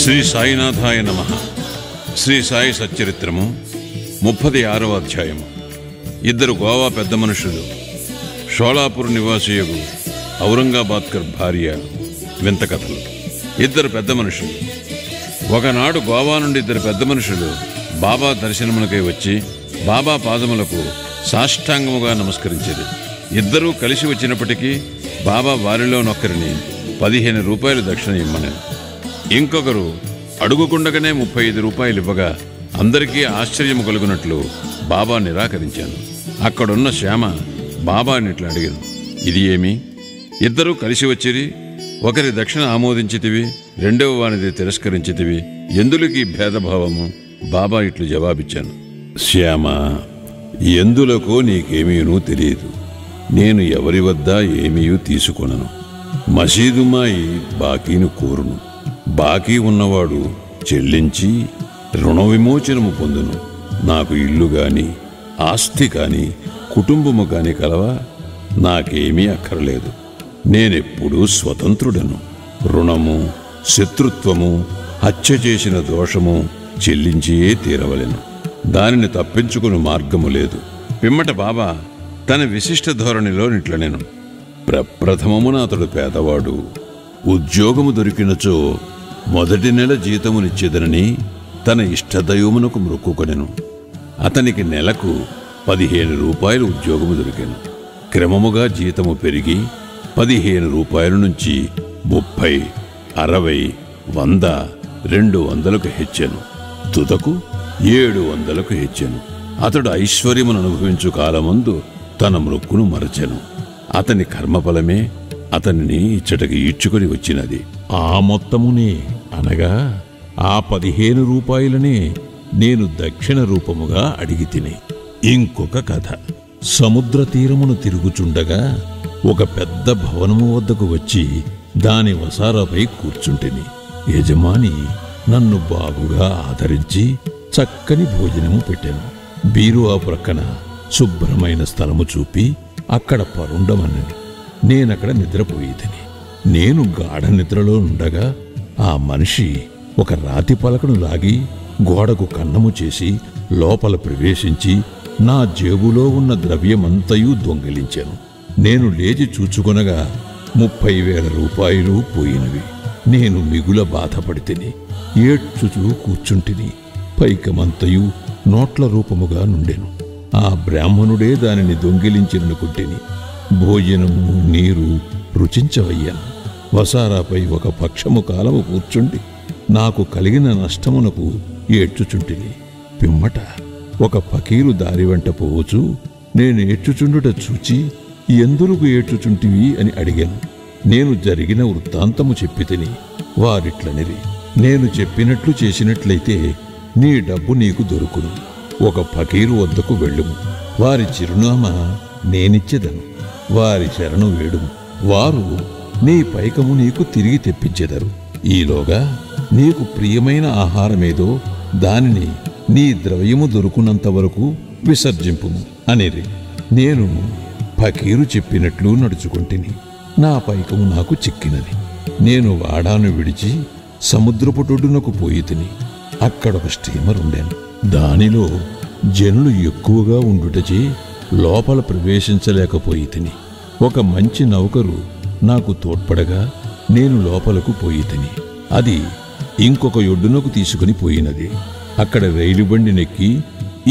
శ్రీ సాయినాథాయ నమః. శ్రీ సాయి సచ్చరిత్రము 36వ అధ్యాయము. ఇద్దరు గోవా పెద్ద మనుషులు, షోలాపూర్ నివాసియగు ఔరంగాబాద్కర్ భార్య వింత కథలు. ఇద్దరు పెద్ద మనుషులు. ఒకనాడు గోవా నుండి ఇద్దరు పెద్ద మనుషులు బాబా దర్శనమునకై వచ్చి బాబా పాదములకు సాష్టాంగముగా నమస్కరించారు. ఇద్దరూ కలిసి వచ్చినప్పటికీ బాబా వారిలో నొక్కరిని 15 రూపాయలు దక్షిణ ఇమ్మని, ఇంకొకరు అడుగుకుండగానే 35 రూపాయలు ఇవ్వగా అందరికీ ఆశ్చర్యము కలుగునట్లు బాబా నిరాకరించాను. అక్కడున్న శ్యామ బాబాని ఇట్లా అడిగాను, ఇది ఏమి? ఇద్దరూ కలిసి వచ్చిరి, ఒకరి దక్షిణ ఆమోదించితివి, రెండవ వానిది తిరస్కరించితివి, ఎందులకి భేదభావము? బాబా ఇట్లు జవాబిచ్చాను, శ్యామ, ఎందులకో నీకేమీనూ తెలియదు. నేను ఎవరి వద్ద ఏమీ తీసుకొనను. మసీదుమాయి బాకీని కోరును. బాకీ ఉన్నవాడు చెల్లించి రుణ విమోచనము పొందును. నాకు ఇల్లు గాని ఆస్తి కాని కుటుంబము కాని కలవా? నాకేమీ అక్కర్లేదు. నేనెప్పుడూ స్వతంత్రుడను. రుణము, శత్రుత్వము, హత్య చేసిన దోషము చెల్లించియే తీరవలెను. దానిని తప్పించుకుని మార్గము లేదు. పిమ్మట బాబా తన విశిష్ట ధోరణిలో నిట్లనెను, ప్రప్రథమమున అతడు పేదవాడు. ఉద్యోగము దొరికినచో మొదటి నెల జీతమునిచ్చేదనని తన ఇష్టదైవమునకు మొక్కుకొనెను. అతనికి నెలకు 15 రూపాయలు ఉద్యోగము దొరికెను. క్రమముగా జీతము పెరిగి 15 రూపాయల నుంచి 30, 60, 100, 200కు హెచ్చెను. తుదకు 700కు హెచ్చెను. అతడు ఐశ్వర్యమును అనుభవించు కాలమందు తన మృక్కును మరచెను. అతని కర్మఫలమే అతనిని ఇచ్చటకి ఈడ్చుకొని వచ్చినది. ఆ మొత్తమునే అనగా ఆ 15 రూపాయలనే నేను దక్షిణ రూపముగా అడిగి తిని. ఇంకొక కథ. సముద్ర తీరమును తిరుగుచుండగా ఒక పెద్ద భవనము వద్దకు వచ్చి దాని వసారాపై కూర్చుంటిని. యజమాని నన్ను బాగుగా ఆదరించి చక్కని భోజనము పెట్టాను. బీరువా ప్రక్కన శుభ్రమైన స్థలము చూపి అక్కడ పరుండమన్నది. నేనక్కడ నిద్రపోయేదని. నేను గాఢ నిద్రలో ఉండగా ఆ మనిషి ఒక రాతి పలకను లాగి గోడకు కన్నము చేసి లోపల ప్రవేశించి నా జేబులో ఉన్న ద్రవ్యమంతయూ దొంగిలించాను. నేను లేచి చూచుకొనగా 30,000 రూపాయలు పోయినవి. నేను మిగుల బాధపడితిని. ఏడ్చుచూ కూర్చుంటిని. పైకమంతయు నోట్ల రూపముగా నుండెను. ఆ బ్రాహ్మణుడే దానిని దొంగిలించిననుకుంటిని. భోజనము, నీరు రుచించవయ్యాను. వసారాపై ఒక పక్షము కాలము కూర్చుండి నాకు కలిగిన నష్టమునకు ఏడ్చుచుంటిని. పిమ్మట ఒక ఫకీరు దారి వెంట పోవచ్చు నేను ఏడ్చుచుండుట చూచి, ఎందులకు ఏడ్చుచుంటివి అని అడిగాను. నేను జరిగిన వృత్తాంతము చెప్పి తిని. వారిట్లనిరి, నేను చెప్పినట్లు చేసినట్లయితే నీ డబ్బు నీకు దొరుకును. ఒక ఫకీరు వద్దకు వెళ్ళుము. వారి చిరునామా నేనిచ్చెదను. వారి శరణు వేడుము. వారు నీ పైకము నీకు తిరిగి తెప్పించెదరు. ఈలోగా నీకు ప్రియమైన ఆహారమేదో దానిని నీ ద్రవ్యము దొరుకునంత వరకు విసర్జింపుము అనిరి. నేను ఫకీరు చెప్పినట్లు నడుచుకుంటుని. నా పైకము నాకు చిక్కినది. నేను వాడాను విడిచి సముద్రపుటొడ్డునకు పోయి తిని. అక్కడొక స్టీమర్ ఉండెను. దానిలో జనులు ఎక్కువగా ఉండుటచే లోపల ప్రవేశించలేకపోయి తిని. ఒక మంచి నౌకరు నాకు తోడ్పడగా నేను లోపలకు పోయి తిని. అది ఇంకొక ఒడ్డునకు తీసుకుని పోయినది. అక్కడ రైలు బండి నెక్కి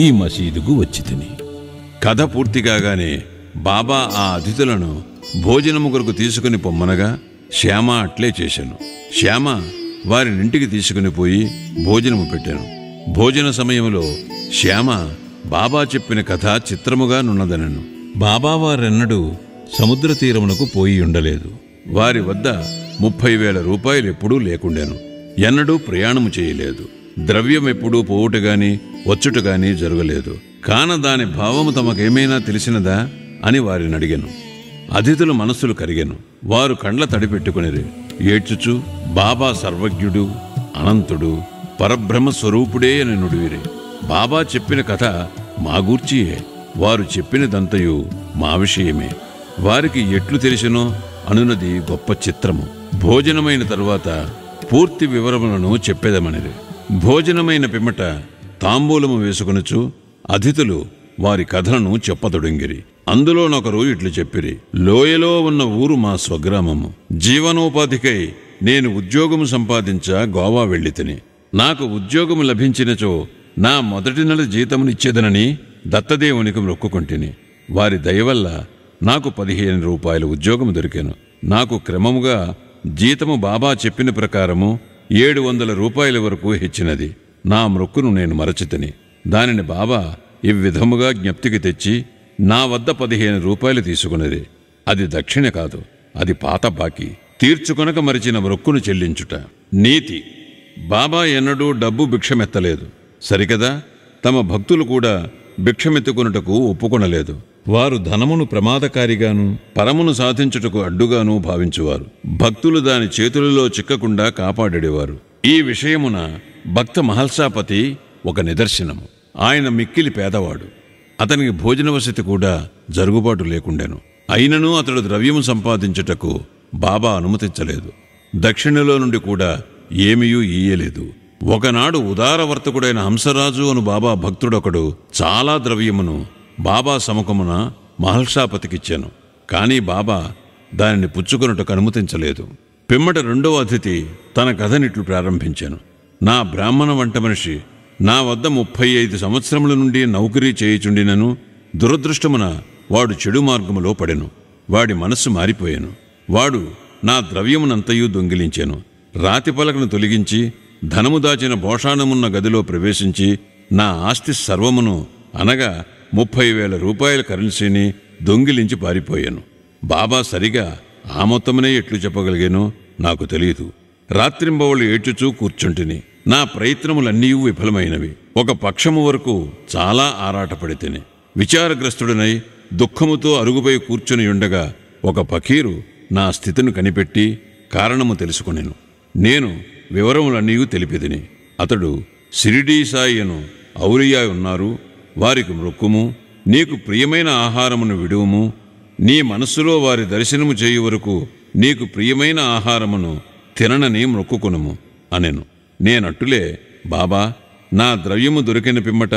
ఈ మసీదుకు వచ్చి తిని. కథ పూర్తి కాగానే బాబా ఆ అతిథులను భోజనము కొరకు తీసుకుని పొమ్మనగా శ్యామ అట్లే చేశాను. శ్యామ వారినింటికి తీసుకుని పోయి భోజనము పెట్టాను. భోజన సమయంలో శ్యామ బాబా చెప్పిన కథ చిత్రముగా నున్నదనను. బాబా వారెన్నడూ సముద్ర తీరమునకు పోయి ఉండలేదు. వారి వద్ద 30,000 రూపాయలు ఎప్పుడూ లేకుండాను. ఎన్నడూ ప్రయాణము చేయలేదు. ద్రవ్యం ఎప్పుడూ పోవుటగాని వచ్చుటగాని జరగలేదు. కాన దాని భావము తమకేమైనా తెలిసినదా అని వారిని అడిగాను. అతిథుల మనస్సులు కరిగాను. వారు కండ్ల తడిపెట్టుకునిరి. ఏడ్చుచు బాబా సర్వజ్ఞుడు, అనంతుడు, పరబ్రహ్మ స్వరూపుడే అని నుడివిరి. బాబా చెప్పిన కథ మా గూర్చియే. వారు చెప్పినదంతయు మా విషయమే. వారికి ఎట్లు తెలిసినో అనున్నది గొప్ప చిత్రము. భోజనమైన తరువాత పూర్తి వివరములను చెప్పేదమనిది. భోజనమైన పిమ్మట తాంబూలము వేసుకొనుచు అతిథులు వారి కథలను చెప్పతొడంగిరి. అందులోనొకరు ఇట్లు చెప్పిరి: లోయలో ఉన్న ఊరు మా స్వగ్రామము. జీవనోపాధికై నేను ఉద్యోగము సంపాదించ గోవా వెళ్ళితిని. నాకు ఉద్యోగము లభించినచో నా మొదటి నెల జీతమునిచ్చేదనని దత్తదేవునికి మొక్కుకొంటిని. వారి దయవల్ల నాకు 15 రూపాయల ఉద్యోగము దొరికాను. నాకు క్రమముగా జీతము బాబా చెప్పిన ప్రకారము 700 రూపాయల వరకు హెచ్చినది. నా మొక్కును నేను మరచితిని. దానిని బాబా ఈ విధముగా జ్ఞప్తికి తెచ్చి నా వద్ద 15 రూపాయలు తీసుకున్నది. అది దక్షిణ కాదు, అది పాత బాకీ. తీర్చుకొనక మరిచిన మొక్కును చెల్లించుట నీతి. బాబా ఎన్నడూ డబ్బు భిక్షమెత్తలేదు. సరికదా, తమ భక్తులు కూడా భిక్షమెత్తుకొనుటకు ఒప్పుకొనలేదు. వారు ధనమును ప్రమాదకారిగాను పరమును సాధించుటకు అడ్డుగాను భావించువారు. భక్తులు దాని చేతులలో చిక్కకుండా కాపాడేవారు. ఈ విషయమున భక్త మహల్సాపతి ఒక నిదర్శనము. ఆయన మిక్కిలి పేదవాడు. అతనికి భోజన వసతి కూడా జరుగుబాటు లేకుండెను. అయినను అతడు ద్రవ్యము సంపాదించుటకు బాబా అనుమతించలేదు. దక్షిణలో నుండి కూడా ఏమీయూ ఇయ్యలేదు. ఒకనాడు ఉదారవర్తకుడైన హంసరాజు అను బాబా భక్తుడొకడు చాలా ద్రవ్యమును బాబా సముఖమున మహల్సాపతికిచ్చాను. కాని బాబా దానిని పుచ్చుకొనుటకు అనుమతించలేదు. పిమ్మట రెండవ అతిథి తన కథనిట్లు ప్రారంభించాను. నా బ్రాహ్మణ వంట మనిషి నా వద్ద 35 సంవత్సరముల నుండి నౌకరీ చేయుచుండినను దురదృష్టమున వాడు చెడు మార్గములో పడెను. వాడి మనస్సు మారిపోయాను. వాడు నా ద్రవ్యమునంతయూ దొంగిలించాను. రాతి పలకను తొలగించి ధనము దాచిన భోషాణమున్న గదిలో ప్రవేశించి నా ఆస్తి సర్వమును అనగా 30,000 రూపాయల కరెన్సీని దొంగిలించి పారిపోయాను. బాబా సరిగా ఆ మొత్తమనే ఎట్లు చెప్పగలిగానో నాకు తెలియదు. రాత్రింబవళ్ళు ఏడ్చుచూ కూర్చుంటిని. నా ప్రయత్నములన్నీ విఫలమైనవి. ఒక పక్షము వరకు చాలా ఆరాటపడితిని. విచారగ్రస్తుడనై దుఃఖముతో అరుగుపై కూర్చుని ఉండగా ఒక ఫకీరు నా స్థితిని కనిపెట్టి కారణము తెలుసుకొనెను. నేను వివరములన్నీ తెలిపితిని. అతడు షిరిడీ సాయి అను ఔలియా ఉన్నారు, వారికి మొక్కుము, నీకు ప్రియమైన ఆహారమును విడువుము, నీ మనస్సులో వారి దర్శనము చేయు వరకు నీకు ప్రియమైన ఆహారమును తిననని మొక్కుకొనుము అనెను. నేనట్టులే, బాబా, నా ద్రవ్యము దొరికిన పిమ్మట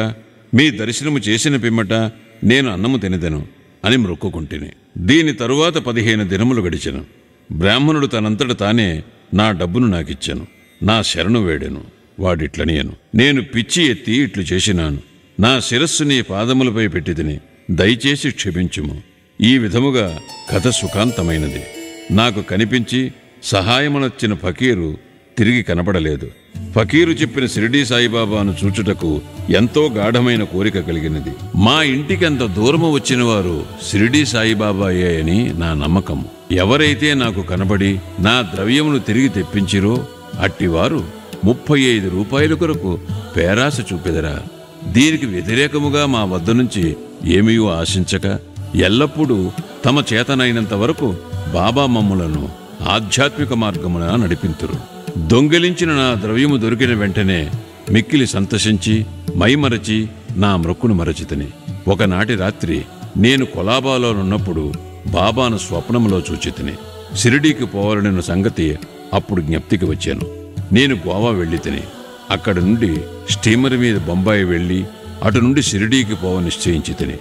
మీ దర్శనము చేసిన పిమ్మట నేను అన్నము తినదెను అని మొక్కుకుంటిని. దీని తరువాత 15 దినములు గడిచెను. బ్రాహ్మణుడు తనంతట తానే నా డబ్బును నాకిచ్చాను. నా శరణు వేడెను. వాడిట్లనియను, నేను పిచ్చి ఎత్తి ఇట్లు చేసినాను. నా శిరస్సు నీ పాదములపై పెట్టితిని, దయచేసి క్షమించుము. ఈ విధముగా కథ సుఖాంతమైనది. నాకు కనిపించి సహాయమునొచ్చిన ఫకీరు తిరిగి కనపడలేదు. ఫకీరు చెప్పిన షిరిడీ సాయిబాబాను చూచుటకు ఎంతో గాఢమైన కోరిక కలిగినది. మా ఇంటికంత దూరము వచ్చిన వారు షిరిడీ సాయిబాబాయే అని నా నమ్మకము. ఎవరైతే నాకు కనబడి నా ద్రవ్యమును తిరిగి తెప్పించిరో అట్టివారు 35 రూపాయల కొరకు పేరాశ చూపెదరా. దీనికి వ్యతిరేకముగా మా వద్ద నుంచి ఏమీ ఆశించక ఎల్లప్పుడూ తమ చేతనైనంత వరకు బాబా మమ్ములను ఆధ్యాత్మిక మార్గమున నడిపింతురు. దొంగిలించిన నా ద్రవ్యము దొరికిన వెంటనే మిక్కిలి సంతసించి మైమరచి నా మొక్కును మరచితిని. ఒకనాటి రాత్రి నేను కొలాబాలోనున్నప్పుడు బాబాను స్వప్నములో చూచితిని. షిరిడీకి పోవాలన్న సంగతి అప్పుడు జ్ఞప్తికి వచ్చాను. నేను గోవా వెళ్ళితిని. అక్కడి నుండి స్టీమర్ మీద బొంబాయి వెళ్ళి అటు నుండి షిరిడీకి పోవ నిశ్చయించితిని.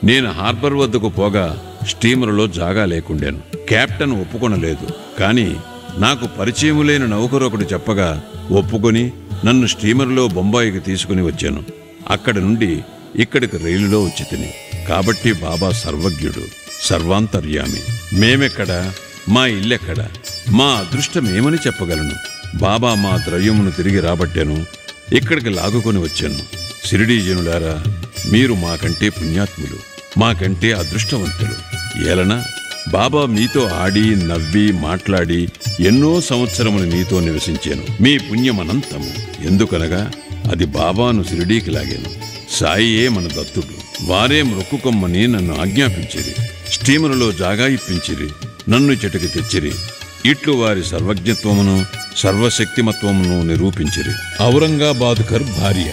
నేను హార్బర్ వద్దకు పోగా స్టీమరులో జాగా లేకుండాను. కెప్టెన్ ఒప్పుకొనలేదు. కానీ నాకు పరిచయములైన నౌకరొకడు చెప్పగా ఒప్పుకొని నన్ను స్టీమర్లో బొంబాయికి తీసుకుని వచ్చాను. అక్కడి నుండి ఇక్కడికి రైలులో వచ్చితిని. కాబట్టి బాబా సర్వజ్ఞుడు, సర్వాంతర్యామి. మేమెక్కడా, మా ఇల్లెక్కడా, మా అదృష్టమేమని చెప్పగలను? బాబా మా ద్రవ్యమును తిరిగి రాబట్టాను, ఇక్కడికి లాగుకొని వచ్చాను. షిరిడీ జనులారా, మీరు మాకంటే పుణ్యాత్ములు, మాకంటే అదృష్టవంతులు. ఏలనా బాబా మీతో ఆడి నవ్వి మాట్లాడి ఎన్నో సంవత్సరములు మీతో నివసించాను. మీ పుణ్యమనంతము. ఎందుకనగా అది బాబాను షిరిడీకి లాగాను. సాయియే మన దత్తుడు. వారే మొక్కుకొమ్మని నన్ను ఆజ్ఞాపించిరి. స్టీమరులో జాగా ఇప్పించిరి. నన్ను చెట్టుకి తెచ్చిరి. ఇట్లు వారి సర్వజ్ఞత్వమును సర్వశక్తిమత్వమును నిరూపించిరి. ఔరంగాబాద్కర్ భార్య.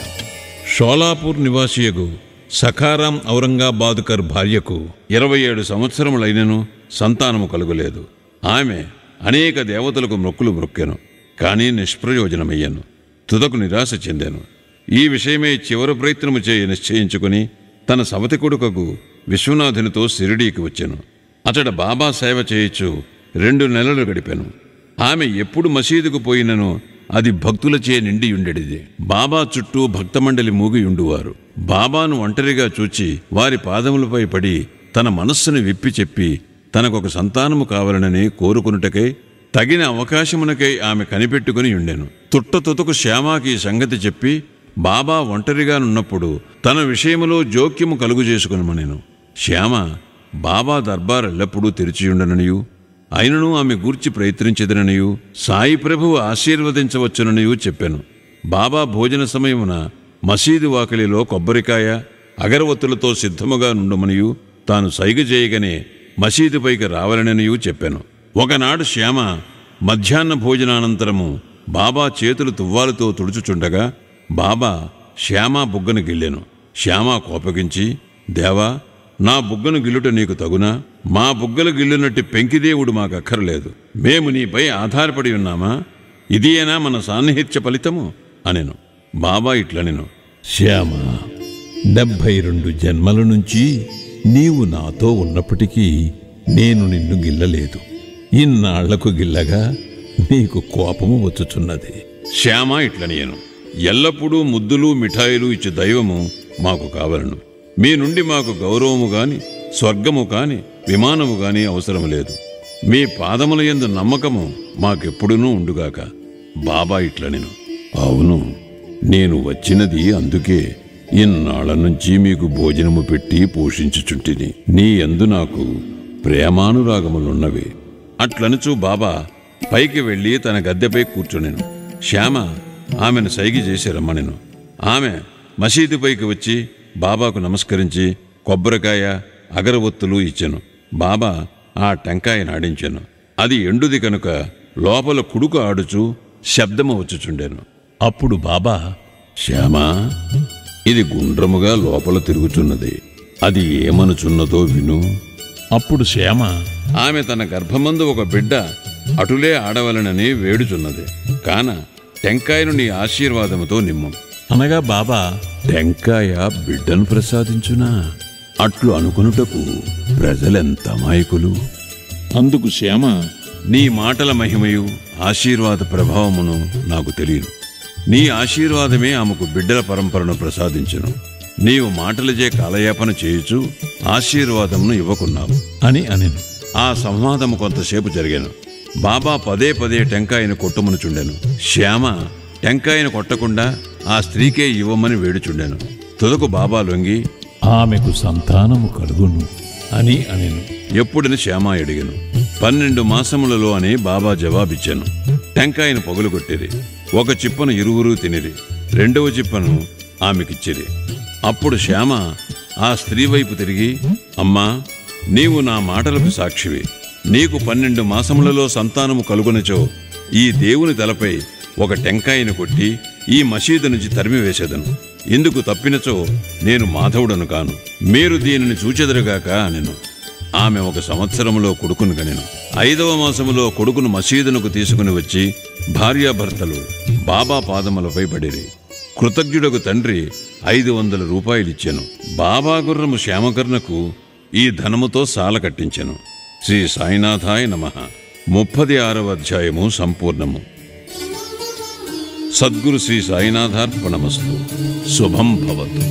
షోలాపూర్ నివాసియగు సఖారాం ఔరంగాబాద్కర్ భార్యకు 27 సంవత్సరములైనను సంతానము కలుగలేదు. ఆమె అనేక దేవతలకు మొక్కులు మొక్కెను. కానీ నిష్ప్రయోజనమయ్యాను. తుదకు నిరాశ చెందాను. ఈ విషయమై చివరి ప్రయత్నము చేయ నిశ్చయించుకుని తన సవతి కొడుకకు విశ్వనాథునితో షిరిడీకి వచ్చాను. అతడ బాబా సేవ చేయొచ్చు 2 నెలలు గడిపాను. ఆమె ఎప్పుడు మసీదుకు పోయినను అది భక్తులచే నిండియుండెడిది. బాబా చుట్టూ భక్తమండలి మూగియుండువారు. బాబాను ఒంటరిగా చూచి వారి పాదములపై పడి తన మనస్సును విప్పి చెప్పి తనకొక సంతానము కావాలనని కోరుకునుటకై తగిన అవకాశమునకై ఆమె కనిపెట్టుకుని ఉండెను. తుట్టతుతకు శ్యామాకి ఈ సంగతి చెప్పి బాబా ఒంటరిగానున్నప్పుడు తన విషయములో జోక్యము కలుగు చేసుకునమనెను. శ్యామ బాబా దర్బార్ ఎల్లప్పుడూ తెరిచియుండననియు అయినను ఆమె గూర్చి ప్రయత్నించదననియు సాయి ప్రభువు ఆశీర్వదించవచ్చుననియు చెప్పాను. బాబా భోజన సమయమున మసీదు వాకిలిలో కొబ్బరికాయ అగరవత్తులతో సిద్ధముగా నుండమనియు తాను సైగ చేయగానే మసీదుపైకి రావాలననియు చెప్పాను. ఒకనాడు శ్యామ మధ్యాహ్న భోజనానంతరము బాబా చేతులు తువ్వాలతో తుడుచుచుండగా బాబా శ్యామ బుగ్గను గిల్లెను. శ్యామ కోపగించి, దేవా, నా బుగ్గను గిల్లుట నీకు తగునా? మా బుగ్గలు గిల్లునట్టి పెంకిదేవుడు మాకక్కర్లేదు. మేము నీపై ఆధారపడి ఉన్నామా? ఇదేనా మన సాన్నిహిత్య ఫలితము అనెను. బాబా ఇట్లనెను, శ్యామ, 72 జన్మల నుంచి నీవు నాతో ఉన్నప్పటికీ నేను నిన్ను గిల్లలేదు. ఇన్నాళ్లకు గిల్లగా నీకు కోపము వచ్చుచున్నది. శ్యామ ఇట్లనియను, ఎల్లప్పుడూ ముద్దులు మిఠాయిలు ఇచ్చే దైవము మాకు కావలను. మీ నుండి మాకు గౌరవము గాని స్వర్గము కాని విమానము గాని అవసరం లేదు. మీ పాదముల యందు నమ్మకము మాకెప్పుడునూ ఉండుగాక. బాబా ఇట్లనెను, అవును, నేను వచ్చినది అందుకే. ఇన్నాళ్ల నుంచి మీకు భోజనము పెట్టి పోషించుచుంటిని. నీ యందు నాకు ప్రేమానురాగములున్నవి. అట్లనుచూ బాబా పైకి వెళ్లి తన గద్దెపై కూర్చునెను. శ్యామ ఆమెను సైగి చేసి రమ్మనెను. ఆమె మసీదుపైకి వచ్చి బాబాకు నమస్కరించి కొబ్బరికాయ అగరవత్తులు ఇచ్చెను. బాబా ఆ టెంకాయ నాడించెను. అది ఎండుది కనుక లోపల కుడుకు ఆడుచూ శబ్దము వచ్చుచుండెను. అప్పుడు బాబా, శ్యామా, ఇది గుండ్రముగా లోపల తిరుగుచున్నది. అది ఏమనుచున్నదో విను. అప్పుడు శ్యామ, ఆమె తన గర్భమందు ఒక బిడ్డ అటులే ఆడవలనని వేడుచున్నది. కాన టెంకాయను నీ ఆశీర్వాదముతో నిమ్ము అనగా బాబా, టెంకాయ బిడ్డను ప్రసాదించునా? అట్లు అనుకునుటకు ప్రజలెంత అమాయకులు. అందుకు శ్యామ, నీ మాటల మహిమయు ఆశీర్వాద ప్రభావమును నాకు తెలియదు. నీ ఆశీర్వాదమే ఆమెకు బిడ్డల పరంపరను ప్రసాదించును. నీవు మాటలచే కాలయాపన చేయుచు ఆశీర్వాదమును ఇవ్వకున్నావు అని అనెను. ఆ సంవాదము కొంతసేపు జరిగాను. బాబా పదే పదే టెంకాయను కొట్టుమనుచుండెను. శ్యామ టెంకాయను కొట్టకుండా ఆ స్త్రీకే ఇవ్వమని వేడుచుండెను. తుదకు బాబా లొంగి, ఆమెకు సంతానము కలుగును అని అనెను. ఎప్పుడని శ్యామ అడిగాను. 12 మాసములలో అని బాబా జవాబిచ్చాను. టెంకాయను పొగలుగొట్టిరి. ఒక చిప్పను ఇరువురు తినిరి. 2వ చిప్పను ఆమెకిచ్చిరి. అప్పుడు శ్యామ ఆ స్త్రీ వైపు తిరిగి, అమ్మా, నీవు నా మాటలకు సాక్షివి. నీకు 12 మాసములలో సంతానము కలుగునచో ఈ దేవుని తలపై ఒక టెంకాయను కొట్టి ఈ మసీదు నుంచి తరిమివేసేదను. ఇందుకు తప్పినచో నేను మాధవుడను కాను. మీరు దీనిని చూచెదరుగాక అనెను. ఆమె 1 సంవత్సరములో కొడుకును కనెను. 5వ మాసములో కొడుకును మసీదునకు తీసుకుని వచ్చి భార్యాభర్తలు బాబా పాదములపై పడిరి. కృతజ్ఞుడకు తండ్రి 500 రూపాయలిచ్చెను. బాబా గుర్రము శ్యామకర్ణకు ఈ ధనముతో సాల కట్టించెను. శ్రీ సాయినాథాయ నమః. 36వ అధ్యాయము సంపూర్ణము. సద్గురు శ్రీ సాయినాథార్పణమస్తు. శుభం భవతు.